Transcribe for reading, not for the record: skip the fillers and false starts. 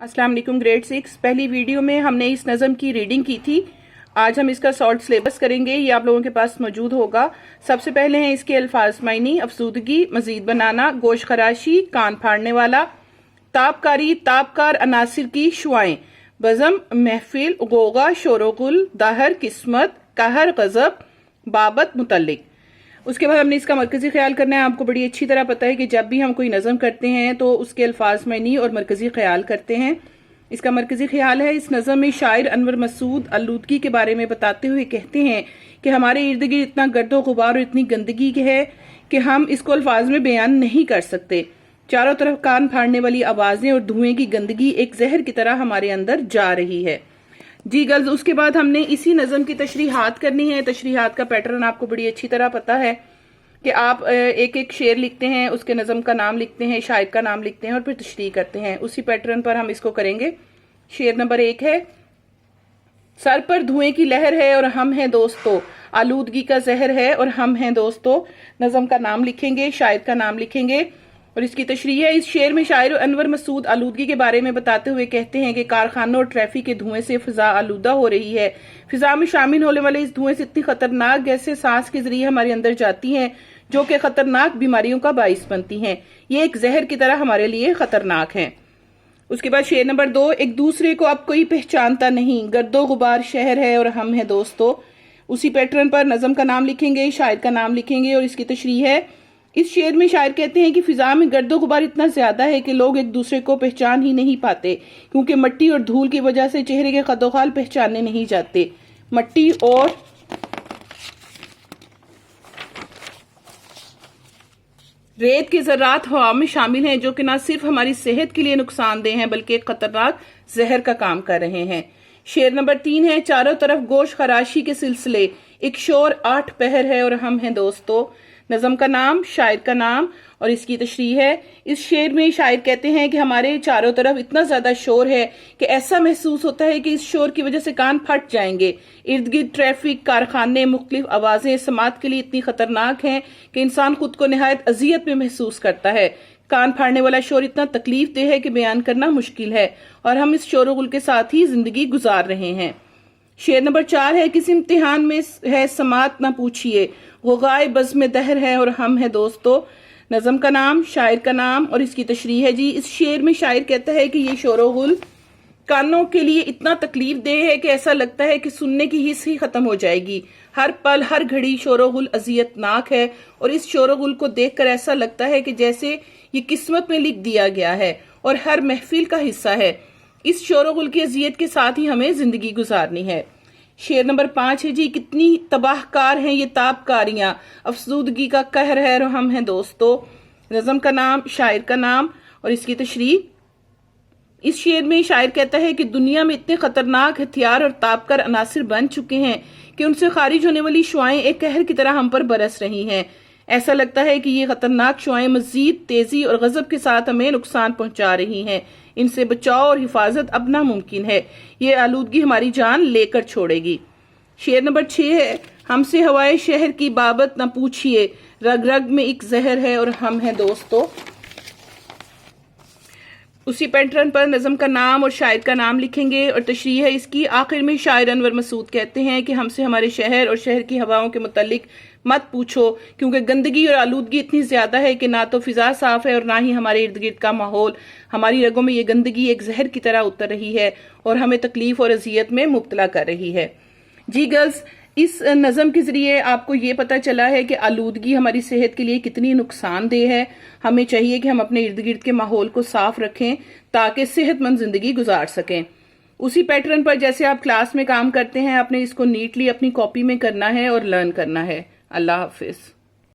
अस्सलाम वालेकुम ग्रेड 6 पहली वीडियो में हमने इस नज़म की रीडिंग की थी। आज हम इसका शॉर्ट सिलेबस करेंगे, ये आप लोगों के पास मौजूद होगा। सबसे पहले हैं इसके अल्फाज मायनी, अफसूदगी, मजीद बनाना, गोश खराशी, कान फाड़ने वाला, ताबकारी, ताबकार, अनासिर की शुआएं, बज़म, महफिल, गोगा, शोरगुल, दाहर, किस्मत, कहर, गज़ब, बाबत, मुतल्लिक। उसके बाद हमने इसका मरकजी ख्याल करना है। आपको बड़ी अच्छी तरह पता है कि जब भी हम कोई नज़म करते हैं तो उसके अल्फाज मायनी और मरकजी ख्याल करते हैं। इसका मरकजी ख्याल है, इस नज़म में शायर अनवर मसूद आलूदगी के बारे में बताते हुए कहते हैं कि हमारे इर्द गिर्द इतना गर्दो गुबार और इतनी गंदगी है कि हम इसको अल्फाज में बयान नहीं कर सकते। चारों तरफ कान फाड़ने वाली आवाजें और धुएं की गंदगी एक जहर की तरह हमारे अंदर जा रही है। जी गर्ल्स, उसके बाद हमने इसी नज़म की तशरीहात करनी है। तशरीहात का पैटर्न आपको बड़ी अच्छी तरह पता है कि आप एक एक शेर लिखते हैं, उसके नज़म का नाम लिखते हैं, शायर का नाम लिखते हैं और फिर तशरीह करते हैं। उसी पैटर्न पर हम इसको करेंगे। शेर नंबर 1 है, सर पर धुएं की लहर है और हम हैं दोस्तों, आलूदगी का जहर है और हम हैं दोस्तों। नज़म का नाम लिखेंगे, शायर का नाम लिखेंगे और इसकी तशरीह है। इस शेर में शायर अनवर मसूद आलूदगी के बारे में बताते हुए कहते हैं कि कारखानों और ट्रैफिक के धुएं से फिजा आलूदा हो रही है। फिजा में शामिल होने वाले इस धुएं से इतनी खतरनाक गैसें सांस के जरिए हमारे अंदर जाती हैं जो कि खतरनाक बीमारियों का बाइस बनती हैं। ये एक जहर की तरह हमारे लिए खतरनाक है। उसके बाद शेर नंबर 2, एक दूसरे को अब कोई पहचानता नहीं, गर्दो गुबार शहर है और हम हैं दोस्तों। उसी पैटर्न पर नज़म का नाम लिखेंगे, शायर का नाम लिखेंगे और इसकी तशरीह है। इस शेर में शायर कहते हैं कि फिजा में गर्दो गुबार इतना ज्यादा है कि लोग एक दूसरे को पहचान ही नहीं पाते, क्योंकि मिट्टी और धूल की वजह से चेहरे के कदोखाल पहचानने नहीं जाते। मिट्टी और रेत के ज़रात हवा में शामिल हैं जो कि न सिर्फ हमारी सेहत के लिए नुकसानदेह हैं बल्कि एक खतरनाक जहर का काम कर रहे हैं। शेर नंबर 3 है, चारों तरफ गोश खराशी के सिलसिले, एक शोर 8 पहर है और हम हैं दोस्तों। नज़म का नाम, शायर का नाम और इसकी तशरीह है। इस शेर में शायर कहते हैं कि हमारे चारों तरफ इतना ज्यादा शोर है कि ऐसा महसूस होता है कि इस शोर की वजह से कान फट जाएंगे। इर्द गिर्द ट्रैफिक, कारखाने, मुख्तलिफ आवाजें समात के लिए इतनी खतरनाक हैं कि इंसान खुद को निहायत अजियत में महसूस करता है। कान फाड़ने वाला शोर इतना तकलीफ देह है कि बयान करना मुश्किल है और हम इस शोर गुल के साथ ही जिंदगी गुजार रहे हैं। शेर नंबर 4 है, किसी इम्तिहान में है समात ना पूछिए, गुगाए बज़ में दहर है और हम हैं दोस्तों। नज़म का नाम, शायर का नाम और इसकी तशरीह है। जी, इस शेर में शायर कहता है कि ये शोरगुल कानों के लिए इतना तकलीफ देह है कि ऐसा लगता है कि सुनने की हिस्स ही खत्म हो जाएगी। हर पल हर घड़ी शोरगुल अजियतनाक है और इस शोरगुल को देखकर ऐसा लगता है कि जैसे ये किस्मत में लिख दिया गया है और हर महफिल का हिस्सा है। इस शोरगुल की अजियत के साथ ही हमें जिंदगी गुजारनी है। शेर नंबर 5 है, जी कितनी तबाहकार हैं ये ताबकारियां, अफसूदगी का कहर है और हम हैं दोस्तों। नज़म का नाम, शायर का नाम और इसकी तशरीह। इस शेर में शायर कहता है कि दुनिया में इतने खतरनाक हथियार और ताबकार अनासिर बन चुके हैं कि उनसे खारिज होने वाली शुआएं एक कहर की तरह हम पर बरस रही हैं। ऐसा लगता है कि ये खतरनाक शुआएं मजीद तेजी और गजब के साथ हमें नुकसान पहुंचा रही हैं। इनसे बचाव और हिफाजत अब नामुमकिन है। ये आलूदगी हमारी जान लेकर छोड़ेगी। शेर नंबर 6 है, हमसे हवाए शहर की बाबत न पूछिए, रग रग में एक जहर है और हम हैं दोस्तों। उसी पैटर्न पर नज़म का नाम और शायर का नाम लिखेंगे और तशरीह है इसकी। आखिर में शायर अनवर मसूद कहते हैं कि हमसे हमारे शहर और शहर की हवाओं के मुतालिक मत पूछो, क्योंकि गंदगी और आलूदगी इतनी ज्यादा है कि ना तो फिजा साफ है और ना ही हमारे इर्द गिर्द का माहौल। हमारी रगों में ये गंदगी एक जहर की तरह उतर रही है और हमें तकलीफ और अजियत में मुब्तला कर रही है। जी गर्ल्स, इस नज़म के जरिए आपको ये पता चला है कि आलूदगी हमारी सेहत के लिए कितनी नुकसानदेह है। हमें चाहिए कि हम अपने इर्द गिर्द के माहौल को साफ रखें ताकि सेहतमंद जिंदगी गुजार सकें। उसी पैटर्न पर जैसे आप क्लास में काम करते हैं, आपने इसको नीटली अपनी कॉपी में करना है और लर्न करना है। अल्लाह हाफिज।